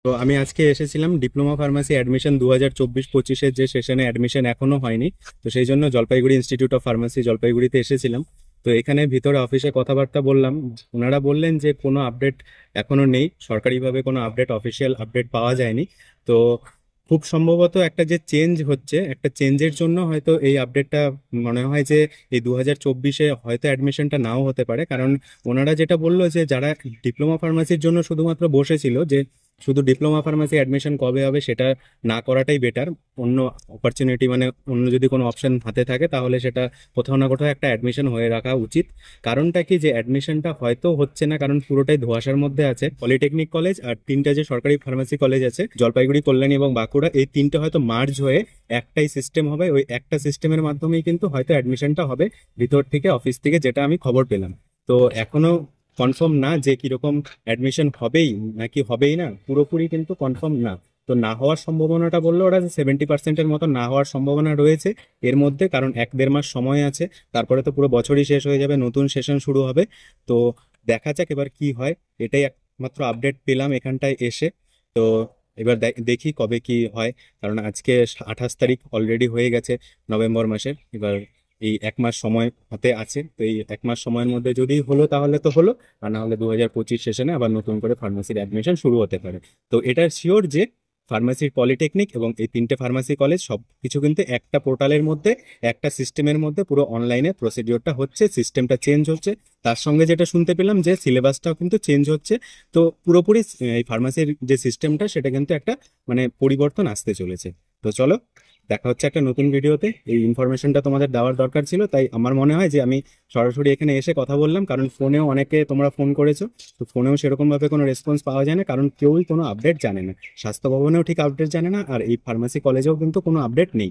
তো আমি আজকে এসেছিলাম ডিপ্লোমা ফার্মাসি অ্যাডমিশন 2024-25-এর যে সেশনে অ্যাডমিশন এখনো হয়নি। তো সেই জন্য জলপাইগুড়ি ইনস্টিটিউট অফ ফার্মাসি জলপাইগুড়িতে এসেছিলাম। তো এখানে ভিতরে অফিসে কথাবার্তা বললাম। ওনারা বললেন যে কোনো আপডেট এখনো নেই, সরকারিভাবে কোনো আপডেট, অফিসিয়াল আপডেট পাওয়া যায়নি। তো খুব সম্ভবত একটা যে চেঞ্জ হচ্ছে, একটা চেঞ্জের জন্য হয়তো এই আপডেটটা মনে হয় যে এই 2024-এ হয়তো অ্যাডমিশনটা নাও হতে পারে। কারণ ওনারা যেটা বললো যে যারা ডিপ্লোমা ফার্মাসির জন্য শুধুমাত্র বসেছিল, যে শুধু ডিপ্লোমা ফার্মাসি অ্যাডমিশন কবে হবে সেটা না করাটাই বেটার। অন্য অপরচুনিটি মানে অন্য যদি কোনো অপশন হাতে থাকে তাহলে সেটা কোথাও না কোথাও একটা অ্যাডমিশন হয়ে রাখা উচিত। কারণটা কি, যে অ্যাডমিশনটা হয়তো হচ্ছে না কারণ পুরোটাই ধোঁয়াশার মধ্যে আছে। পলিটেকনিক কলেজ আর তিনটা যে সরকারি ফার্মাসি কলেজ আছে, জলপাইগুড়ি, কল্যাণী এবং বাঁকুড়া, এই তিনটে হয়তো মার্জ হয়ে একটাই সিস্টেম হবে। ওই একটা সিস্টেমের মাধ্যমেই কিন্তু হয়তো অ্যাডমিশনটা হবে ভিতর থেকে, অফিস থেকে, যেটা আমি খবর পেলাম। তো এখনো কনফার্ম না যে কিরকম অ্যাডমিশন হবেই নাকি হবেই না, পুরোপুরি কিন্তু কনফার্ম না। তো না হওয়ার সম্ভাবনাটা বললো ওরা 70%-এর মতো না হওয়ার সম্ভাবনা রয়েছে এর মধ্যে, কারণ 1-1.5 মাস সময় আছে। তারপরে তো পুরো বছরই শেষ হয়ে যাবে, নতুন সেশন শুরু হবে। তো দেখা যাক এবার কি হয়। এটাই একমাত্র আপডেট পেলাম এখানটায় এসে। তো এবার দেখি কবে কি হয়। কারণ আজকে 28 তারিখ অলরেডি হয়ে গেছে নভেম্বর মাসের। এবার এই 1 মাস সময় হাতে আছে। তো এই 1 মাস সময়ের মধ্যে যদি হলো তাহলে তো হলো, আর না হলে 2025 সেশনে আবার নতুন করে ফার্মাসির অ্যাডমিশন শুরু হতে পারে। তো এটা শিওর যে ফার্মাসির পলিটেকনিক এবং এই তিনটে ফার্মাসি কলেজ সব কিছু কিন্তু একটা পোর্টালের মধ্যে, একটা সিস্টেমের মধ্যে পুরো অনলাইনে প্রসিডিওরটা হচ্ছে, সিস্টেমটা চেঞ্জ হচ্ছে। তার সঙ্গে যেটা শুনতে পেলাম যে সিলেবাসটাও কিন্তু চেঞ্জ হচ্ছে। তো পুরোপুরি এই ফার্মাসির যে সিস্টেমটা সেটা কিন্তু একটা মানে পরিবর্তন আসতে চলেছে। তো চলো, দেখা হচ্ছে একটা নতুন ভিডিওতে। এই ইনফরমেশনটা তোমাদের দেওয়ার দরকার ছিল, তাই আমার মনে হয় যে আমি সরাসরি এখানে এসে কথা বললাম। কারণ ফোনেও অনেকে তোমরা ফোন করেছো, তো ফোনেও সেরকম ভাবে কোনো রেসপন্স পাওয়া যায় না, কারণ কেউই কোনো আপডেট জানে না। স্বাস্থ্য ভবনেও ঠিক আপডেট জানে না, আর এই ফার্মাসি কলেজেও কিন্তু কোনো আপডেট নেই।